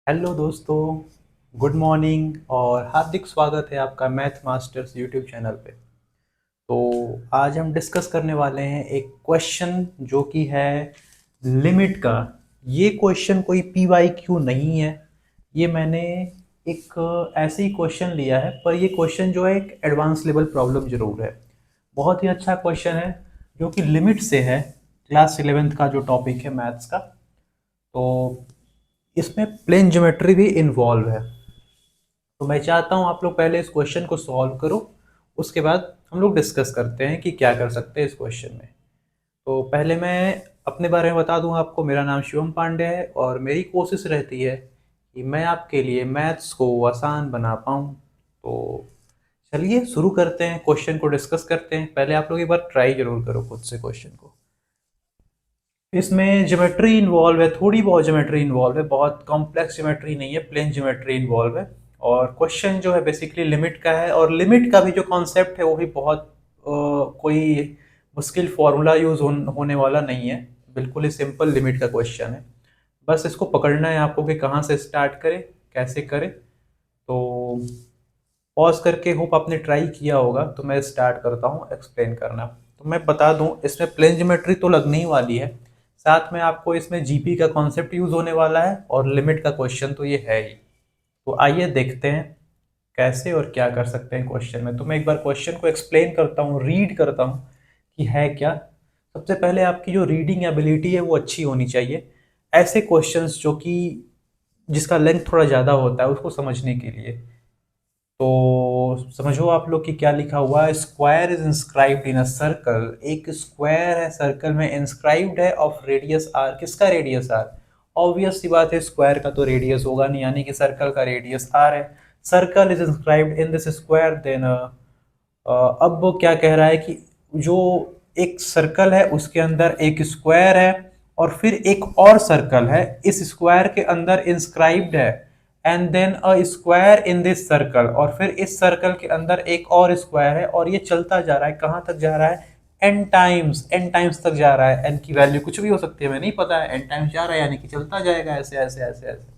Hello दोस्तों, good morning और हार्दिक स्वागत है आपका मैथ मास्टर्स यूट्यूब चैनल पे। तो आज हम डिस्कस करने वाले हैं एक क्वेश्चन जो कि है लिमिट का। ये क्वेश्चन कोई पी वाई क्यू नहीं है। ये मैंने एक ऐसे ही क्वेश्चन लिया है, पर ये क्वेश्चन जो है एक एडवांस लेवल प्रॉब्लम जरूर है। बहुत ही अच्छा क्वेश्चन है जो कि लिमिट से है। क्लास 11th का जो टॉपिक है मैथ्स का, तो इसमें प्लेन ज्योमेट्री भी इन्वॉल्व है। तो मैं चाहता हूं आप लोग पहले इस क्वेश्चन को सॉल्व करो, उसके बाद हम लोग डिस्कस करते हैं कि क्या कर सकते हैं इस क्वेश्चन में। तो पहले मैं अपने बारे में बता दूं आपको। मेरा नाम शिवम पांडे है और मेरी कोशिश रहती है कि मैं आपके लिए मैथ्स को आसान बना पाऊं। तो चलिए शुरू करते हैं, क्वेश्चन को डिस्कस करते हैं। पहले आप लोग एक बार ट्राई जरूर करो खुद से क्वेश्चन को। इसमें ज्योमेट्री इन्वॉल्व है, थोड़ी बहुत ज्योमेट्री इन्वॉल्व है, बहुत कॉम्प्लेक्स ज्योमेट्री नहीं है, प्लेन ज्योमेट्री इन्वॉल्व है। और क्वेश्चन जो है बेसिकली लिमिट का है, और लिमिट का भी जो कॉन्सेप्ट है वो भी बहुत कोई मुश्किल फॉर्मूला यूज होने वाला नहीं है। बिल्कुल ही सिंपल लिमिट का क्वेश्चन है। बस इसको पकड़ना है आपको कि कहाँ से स्टार्ट करें, कैसे करें। तो पॉज करके होप आपने ट्राई किया होगा। तो मैं स्टार्ट करता हूँ एक्सप्लेन करना। तो मैं बता दूं, इसमें प्लेन ज्योमेट्री तो लगने ही वाली है, साथ में आपको इसमें जीपी का कॉन्सेप्ट यूज होने वाला है, और लिमिट का क्वेश्चन तो ये है ही। तो आइए देखते हैं कैसे और क्या कर सकते हैं क्वेश्चन में। तो मैं एक बार क्वेश्चन को एक्सप्लेन करता हूँ, रीड करता हूँ कि है क्या। सबसे पहले आपकी जो रीडिंग एबिलिटी है वो अच्छी होनी चाहिए। ऐसे क्वेश्चंस जो कि जिसका लेंथ थोड़ा ज़्यादा होता है उसको समझने के लिए। तो समझो आप लोग कि क्या लिखा हुआ है। Square is inscribed in a circle. एक स्क्वायर है, सर्कल में इंस्क्राइब्ड है, ऑफ रेडियस आर। किसका रेडियस आर? ऑब्वियस सी बात है, स्क्वायर का तो रेडियस होगा नहीं, यानी कि सर्कल का रेडियस आर है। Circle is inscribed in this square. Then अब वो क्या कह रहा है कि जो एक सर्कल है उसके अंदर एक स्क्वायर है, और फिर एक और सर्कल है इस स्क्वायर के अंदर इंस्क्राइब्ड है, and then a square in this circle, और फिर इस सर्कल के अंदर एक और स्क्वायर है, और ये चलता जा रहा है। कहाँ तक जा रहा है? एन टाइम्स, एन टाइम्स तक जा रहा है। एन की वैल्यू कुछ भी हो सकती है, हमें नहीं पता है। एन टाइम्स जा रहा है यानी कि चलता जाएगा ऐसे ऐसे ऐसे ऐसे।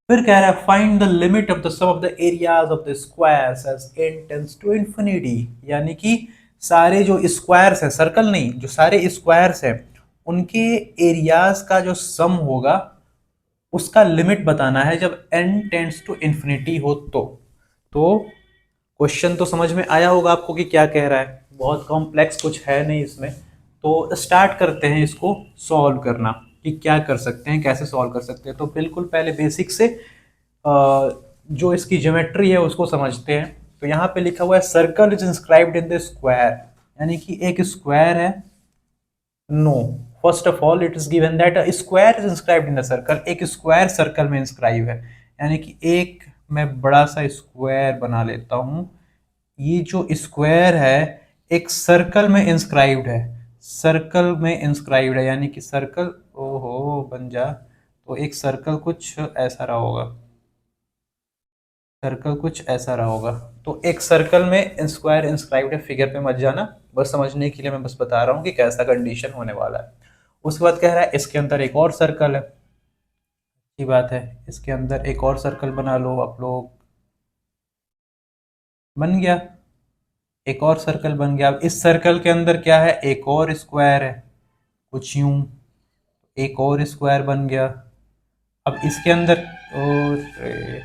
फिर कह रहा है find the limit of the sum of the areas of the squares as n tends to infinity. यानी कि सारे जो स्क्वायर्स हैं, सर्कल नहीं, जो सारे स्क्वायर्स हैं उनके एरियाज का जो सम होगा उसका लिमिट बताना है जब n टेंड्स टू इंफिनिटी हो। तो क्वेश्चन तो समझ में आया होगा आपको कि क्या कह रहा है। बहुत कॉम्प्लेक्स कुछ है नहीं इसमें। तो स्टार्ट करते हैं इसको सॉल्व करना कि क्या कर सकते हैं, कैसे सॉल्व कर सकते हैं। तो बिल्कुल पहले बेसिक से जो इसकी ज्योमेट्री है उसको समझते हैं। तो यहाँ पे लिखा हुआ है circle is inscribed in the square, यानी कि एक स्क्वायर है। No, first of all it is given that a square is inscribed in the circle. एक स्क्वायर सर्कल में इंस्क्राइब है, यानी कि एक मैं बड़ा सा स्क्वायर बना लेता हूं। ये जो स्क्वायर है एक सर्कल में इंस्क्राइब्ड है, सर्कल में इंस्क्राइब्ड है, यानी कि सर्कल, ओहो बन जा। तो एक सर्कल कुछ ऐसा रहा होगा, सर्कल कुछ ऐसा रहा होगा। तो एक सर्कल में स्क्वायर इंस्क्राइब्ड है, फिगर पे मत जाना, बस समझने के लिए मैं बस बता रहा हूँ कि कैसा कंडीशन होने वाला है। उसके बाद कह रहा है इसके अंदर एक और सर्कल है। अच्छी बात है, इसके अंदर एक और सर्कल बना लो आप लोग। बन गया, एक और सर्कल बन गया। अब इस सर्कल के अंदर क्या है? एक और स्क्वायर है, कुछ यूं, एक और स्क्वायर बन गया। अब इसके अंदर, और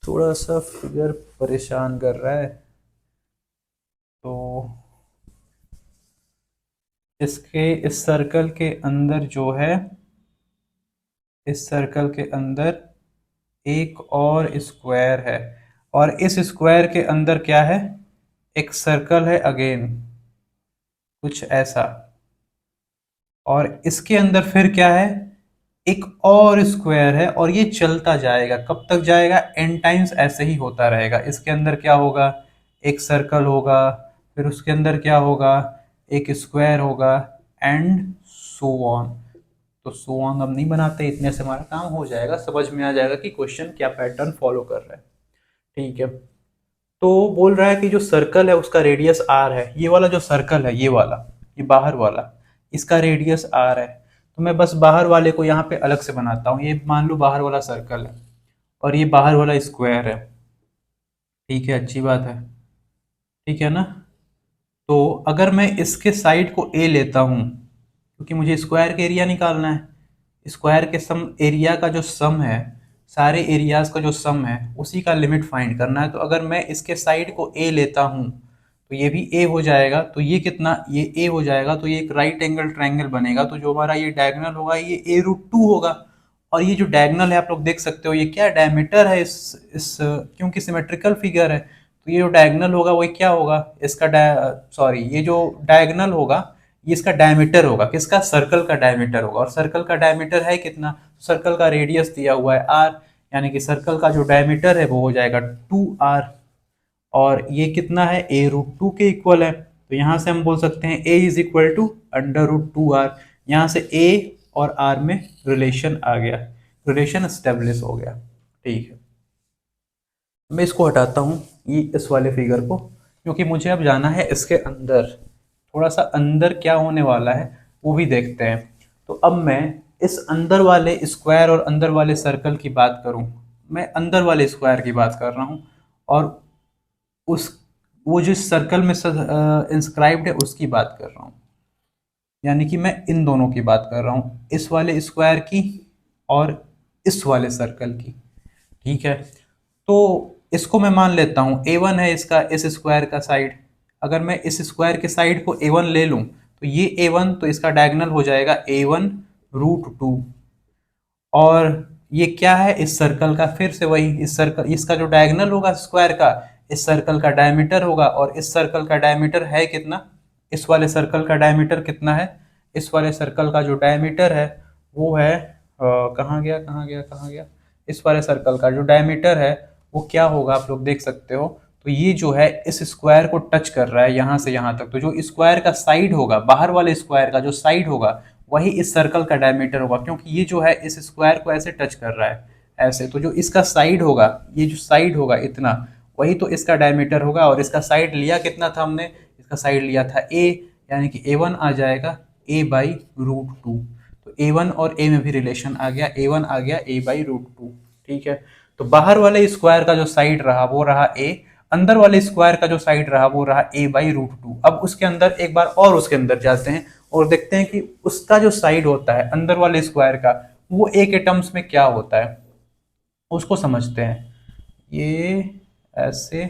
थोड़ा सा फिगर परेशान कर रहा है। तो इसके इस सर्कल के अंदर जो है, इस सर्कल के अंदर एक और स्क्वायर है, और इस स्क्वायर के अंदर क्या है? एक सर्कल है अगेन, कुछ ऐसा। और इसके अंदर फिर क्या है? एक और स्क्वायर है, और ये चलता जाएगा। कब तक जाएगा? एन टाइम्स ऐसे ही होता रहेगा। इसके अंदर क्या होगा? एक सर्कल होगा, फिर उसके अंदर क्या होगा? एक स्क्वायर होगा, एंड सो ऑन। तो सो ऑन हम नहीं बनाते, इतने से हमारा काम हो जाएगा, समझ में आ जाएगा कि क्वेश्चन क्या पैटर्न फॉलो कर रहा है। ठीक है। तो बोल रहा है कि जो सर्कल है उसका रेडियस आर है। ये वाला जो सर्कल है, ये वाला, ये बाहर वाला, इसका रेडियस आर है। तो मैं बस बाहर वाले को यहाँ पे अलग से बनाता हूँ। ये मान लो बाहर वाला सर्कल है और ये बाहर वाला स्क्वायर है। ठीक है, अच्छी बात है। ठीक है ना। तो अगर मैं इसके साइड को ए लेता हूँ, क्योंकि मुझे स्क्वायर का एरिया निकालना है, स्क्वायर के सम एरिया का जो सम है, सारे एरियाज का जो सम है उसी का लिमिट फाइंड करना है। तो अगर मैं इसके साइड को ए लेता हूँ तो ये भी ए हो जाएगा, तो ये कितना, ये ए हो जाएगा, तो ये एक राइट एंगल ट्रायंगल बनेगा। तो जो हमारा ये डायगोनल होगा ये a√2 होगा। और ये जो डायगोनल है आप लोग देख सकते हो ये क्या डायमीटर है, इस क्योंकि सिमेट्रिकल फिगर है तो ये जो डायगोनल होगा वो क्या होगा, इसका सॉरी, ये जो डायगोनल होगा ये इसका डायमीटर होगा, किसका, सर्कल का डायमीटर होगा। और सर्कल का डायमीटर है कितना, सर्कल का रेडियस दिया हुआ है r, यानी कि सर्कल का जो डायमीटर है वो हो जाएगा 2r। और ये कितना है, a√2 के इक्वल है। तो यहाँ से हम बोल सकते हैं a is equal to √2r। यहाँ से a और r में रिलेशन आ गया, रिलेशन एस्टेब्लिश हो गया। ठीक है, मैं इसको हटाता हूँ ये इस वाले फिगर को, क्योंकि मुझे अब जाना है इसके अंदर, थोड़ा सा अंदर क्या होने वाला है वो भी देखते हैं। तो अब मैं इस अंदर वाले स्क्वायर और अंदर वाले सर्कल की बात करूं, मैं अंदर वाले स्क्वायर की बात कर रहा हूं और उस वो जिस सर्कल में इंस्क्राइब्ड है उसकी बात कर रहा हूं, यानी कि मैं इन दोनों की बात कर रहा हूं, इस वाले स्क्वायर की और इस वाले सर्कल की। ठीक है, तो इसको मैं मान लेता हूँ a1 है इसका, इस स्क्वायर का साइड। अगर मैं इस स्क्वायर के साइड को a1 ले लूँ तो ये a1, तो इसका डायगोनल हो जाएगा a1√2। और ये क्या है, इस सर्कल का, फिर से वही, इस सर्कल, इसका जो डायगोनल होगा स्क्वायर का, इस सर्कल का डायमीटर होगा। और इस सर्कल का डायमीटर है कितना, इस वाले सर्कल का डायमीटर कितना है, इस वाले सर्कल का जो डायमीटर है वो है कहाँ गया कहाँ गया कहाँ गया, इस वाले सर्कल का जो डायमीटर है वो क्या होगा, आप लोग देख सकते हो। तो ये जो है इस स्क्वायर को टच कर रहा है यहाँ से यहाँ तक, तो जो स्क्वायर का साइड होगा, बाहर वाले स्क्वायर का जो साइड होगा वही इस सर्कल का डायमीटर होगा, क्योंकि ये जो है इस स्क्वायर को ऐसे टच कर रहा है ऐसे। तो जो इसका साइड होगा, ये जो साइड होगा इतना, वही तो इसका डायमीटर होगा। और इसका साइड लिया कितना था हमने, इसका साइड लिया था a, यानी कि a1 आ जाएगा a/√2। तो a1 और a में भी रिलेशन आ गया, a1 आ गया a/√2। ठीक है, तो बाहर वाले स्क्वायर का जो साइड रहा वो रहा a, अंदर वाले स्क्वायर का जो साइड रहा वो रहा a/√2। अब उसके अंदर एक बार और उसके अंदर जाते हैं और देखते हैं कि उसका जो साइड होता है अंदर वाले स्क्वायर का वो a के टर्म्स में क्या होता है, उसको समझते हैं। ये ऐसे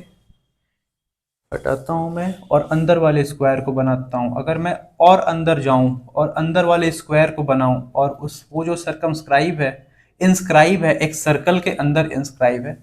हटाता हूं मैं और अंदर वाले स्क्वायर को बनाता हूं। अगर मैं और अंदर जाऊं और अंदर वाले स्क्वायर को बनाऊं और उस वो जो सर्कमस्क्राइब है, इंस्क्राइब है, एक सर्कल के अंदर इंस्क्राइब है,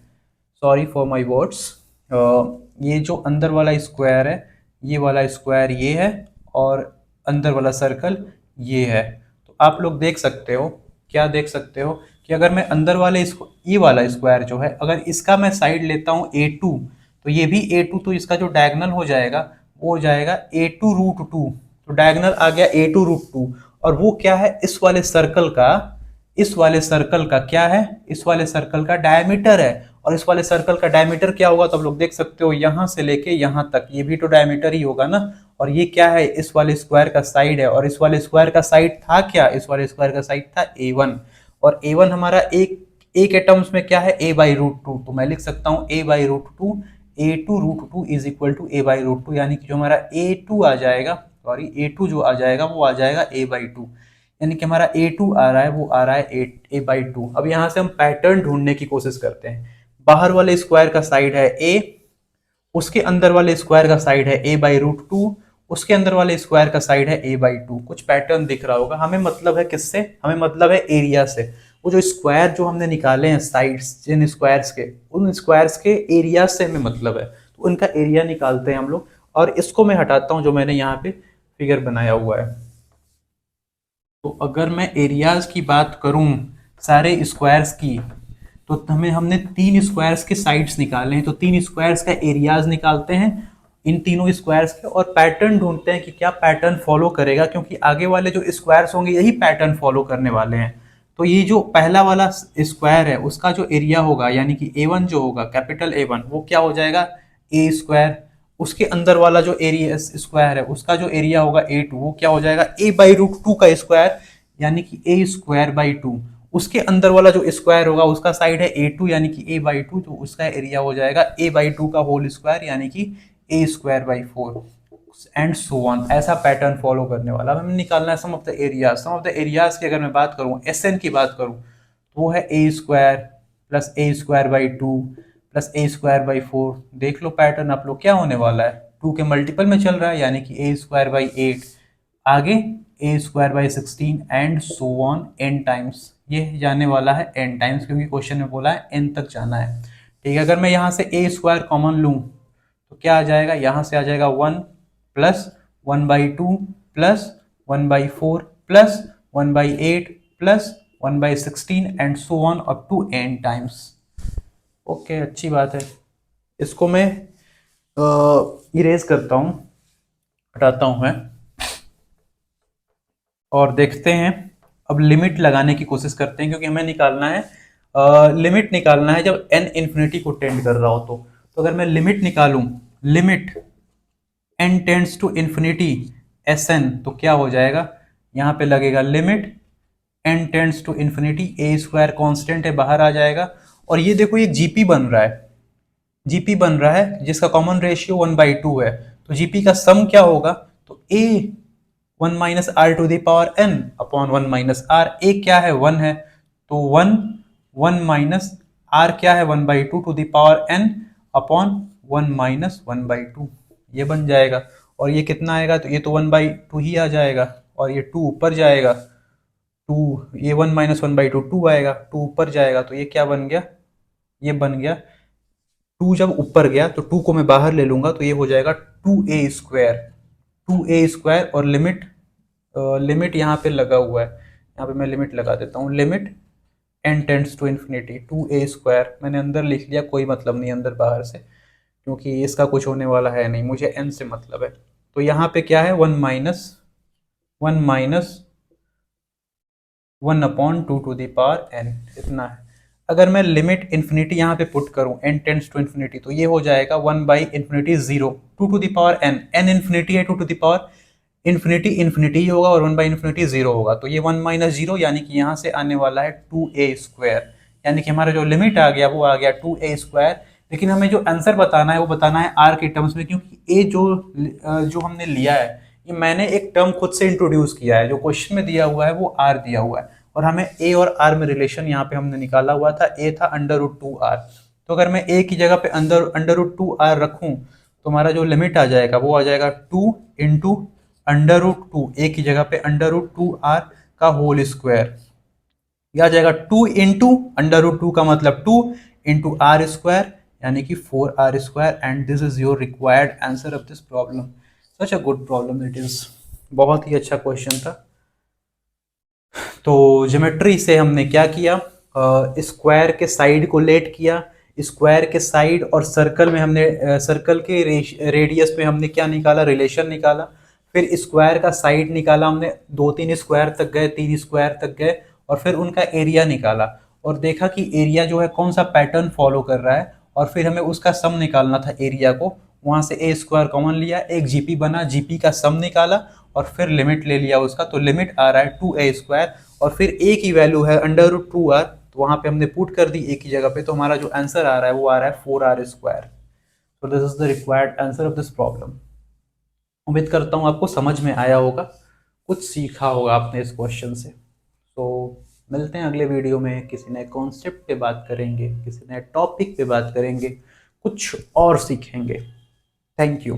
सॉरी फॉर माय वर्ड्स, ये जो अंदर वाला स्क्वायर है, ये वाला स्क्वायर ये है और अंदर वाला सर्कल ये है। तो आप लोग देख सकते हो, क्या देख सकते हो कि अगर मैं अंदर वाले ये वाला स्क्वायर जो है, अगर इसका मैं साइड लेता हूँ a2, तो ये भी a2, तो इसका जो डायगोनल हो जाएगा वो हो जाएगा a2√2। तो डायगोनल आ गया a2√2। और वो क्या है, इस वाले सर्कल का, इस वाले सर्कल का क्या है, इस वाले सर्कल का डायमीटर है। और इस वाले सर्कल का डायमीटर क्या होगा, तो आप लोग देख सकते हो यहां से लेके यहां तक, ये भी तो डायमीटर ही होगा ना। और ये क्या है, इस वाले स्क्वायर का साइड है। और इस वाले स्क्वायर का साइड था क्या, इस वाले स्क्वायर का साइड था a1। और a1 हमारा एक a के टर्म्स में क्या है, a/√2। तो मैं लिख सकता हूँ a/√2, a2√2 is equal to a/√2, यानी कि जो हमारा a2 आ जाएगा, सॉरी a2 जो आ जाएगा वो आ जाएगा a/2, यानी कि हमारा a2 आ रहा है वो आ रहा है a/2। अब यहाँ से हम पैटर्न ढूंढने की कोशिश करते हैं। बाहर वाले स्क्वायर का साइड है a, उसके अंदर वाले स्क्वायर का साइड है a/√2, उसके अंदर वाले स्क्वायर का साइड है a/2। कुछ पैटर्न दिख रहा होगा। हमें मतलब है किससे, हमें मतलब है एरिया से। वो जो स्क्वायर जो हमने निकाले हैं साइड्स, जिन स्क्वायर्स के, उन स्क्वायर्स के एरिया से हमें मतलब है, तो उनका एरिया निकालते हैं हम लोग। और इसको मैं हटाता हूं जो मैंने यहाँ पे फिगर बनाया हुआ है। तो अगर मैं एरियाज की बात करूं सारे स्क्वायर्स की, तो हमने 3 स्क्वायर्स के साइड्स निकाले हैं, तो 3 स्क्वायर्स का एरियाज निकालते हैं इन तीनों स्क्वायर्स के, और पैटर्न ढूंढते हैं कि क्या पैटर्न फॉलो करेगा, क्योंकि आगे वाले जो स्क्वायर्स होंगे यही पैटर्न फॉलो करने वाले हैं। तो ये जो पहला वाला स्क्वायर है उसका जो एरिया होगा, यानी कि a1 जो होगा, कैपिटल A1, वो क्या हो जाएगा a²। उसके अंदर वाला जो एरिया स्क्वायर है उसका जो एरिया होगा a2, वो क्या हो जाएगा a/√2 का स्क्वायर, यानी कि ए स्क्वायर बाई टू, उसके अंदर वाला जो स्क्वायर होगा उसका साइड है ए टू यानी कि ए बाई टू, तो उसका एरिया हो जाएगा ए बाई टू का होल स्क्वायर यानी कि A square by four and so on. ऐसा पैटर्न फॉलो करने वाला हमें निकालना है sum of the areas. Sum of the areas की अगर मैं बात करूँ, एस एन की बात करूँ, तो वो है A square plus A square by two plus A square by four. देख लो पैटर्न आप लोग क्या होने वाला है, टू के मल्टीपल में चल रहा है यानी कि ए स्क्वायर बाई एट, आगे A square by sixteen and so on N times. ये जाने वाला है एन टाइम्स क्योंकि क्वेश्चन में बोला है एन तक जाना है। ठीक है, अगर मैं यहाँ से ए स्क्वायर कॉमन लूँ तो क्या आ जाएगा, यहाँ से आ जाएगा one plus one by two plus one by four plus one by eight plus one by sixteen and so on up to n times. Okay, अच्छी बात है। इसको मैं इरेज करता हूँ, हटाता हूँ मैं, और देखते हैं। अब लिमिट लगाने की कोशिश करते हैं क्योंकि हमें निकालना है लिमिट निकालना है जब n इन्फिनिटी को टेंड कर रहा हो तो अगर मैं लिमिट निकालूं, limit n tends to infinity S n, तो क्या हो जाएगा, यहाँ पे लगेगा limit n tends to infinity a square constant है बाहर आ जाएगा। और ये देखो ये जीपी बन रहा है, जीपी बन रहा है जिसका common ratio one by two है, तो जीपी का सम क्या होगा, तो A one minus R to the power N upon one minus R. A क्या है, वन है, तो वन वन माइनस आर क्या है, one by two to the power N upon one minus one by two, ये बन जाएगा। और ये कितना आएगा, तो ये तो वन बाई टू ही आ जाएगा और ये टू ऊपर जाएगा, टू ये one minus one by two two आएगा, टू ऊपर जाएगा तो ये क्या बन गया, ये बन गया टू, जब ऊपर गया तो टू को मैं बाहर ले लूंगा तो ये हो जाएगा two a square, two a square. और लिमिट लिमिट यहाँ पे लगा हुआ है, यहाँ पे मैं लिमिट लगा देता हूँ, limit n tends to infinity two a square, मैंने अंदर लिख लिया, कोई मतलब नहीं अंदर बाहर से क्योंकि इसका कुछ होने वाला है नहीं, मुझे एन से मतलब है। तो यहाँ पे क्या है, one minus one upon two to the power n, इतना है। अगर मैं लिमिट इन्फिनिटी यहाँ पे पुट करूँ एन टेंड्स टू इन्फिनिटी, तो ये हो जाएगा one by infinity zero two to the power N, N infinity है, two to the power infinity infinity ही होगा और वन बाई इन्फिनिटी जीरो होगा, तो ये वन माइनस जीरो यानी कि यहाँ से आने वाला है टू ए स्क्वायर, यानी कि हमारा जो लिमिट आ गया वो आ गया टू ए स्क्वायर। लेकिन हमें जो आंसर बताना है वो बताना है आर के टर्म्स में, क्योंकि ए जो हमने लिया है ये मैंने एक टर्म खुद से इंट्रोड्यूस किया है, जो क्वेश्चन में दिया हुआ है वो आर दिया हुआ है और हमें ए और आर में रिलेशन यहाँ पे हमने निकाला हुआ था, ए था अंडर रूट टू आर। तो अगर मैं ए की जगह पे अंडर रूट टू आर रखूँ तो हमारा जो लिमिट आ जाएगा वो आ जाएगा two into under root two, A की जगह पे अंडर रूट टू आर का होल स्क्वायर, यह आ जाएगा two into under root two का मतलब टू इंटू आर स्क्वायर यानी कि four R square. And this is your required answer of this problem. Such a good problem it is, बहुत ही अच्छा क्वेश्चन था। तो ज्योमेट्री से हमने क्या किया, स्क्वायर के साइड को लेट किया, स्क्वायर के साइड और सर्कल में हमने सर्कल के रेडियस में हमने क्या निकाला, रिलेशन निकाला। फिर स्क्वायर का साइड निकाला हमने, दो तीन स्क्वायर तक गए, तीन स्क्वायर तक गए और फिर उनका एरिया निकाला और देखा कि एरिया जो है कौन सा पैटर्न फॉलो कर रहा है और फिर हमें उसका सम निकालना था एरिया को। वहाँ से ए स्क्वायर कॉमन लिया, एक जीपी बना, जीपी का सम निकाला और फिर लिमिट ले लिया उसका, तो लिमिट आ रहा है टू ए स्क्वायर और फिर ए की वैल्यू है अंडर रूट टू आर, तो वहाँ पे हमने पुट कर दी ए की जगह पे, तो हमारा जो आंसर आ रहा है वो आ रहा है फोर आर स्क्वायर। तो this is the required answer of this problem. उम्मीद करता हूँ आपको समझ में आया होगा, कुछ सीखा होगा आपने इस क्वेश्चन से। तो मिलते हैं अगले वीडियो में, किसी नए कॉन्सेप्ट पे बात करेंगे, किसी नए टॉपिक पे बात करेंगे, कुछ और सीखेंगे। Thank you.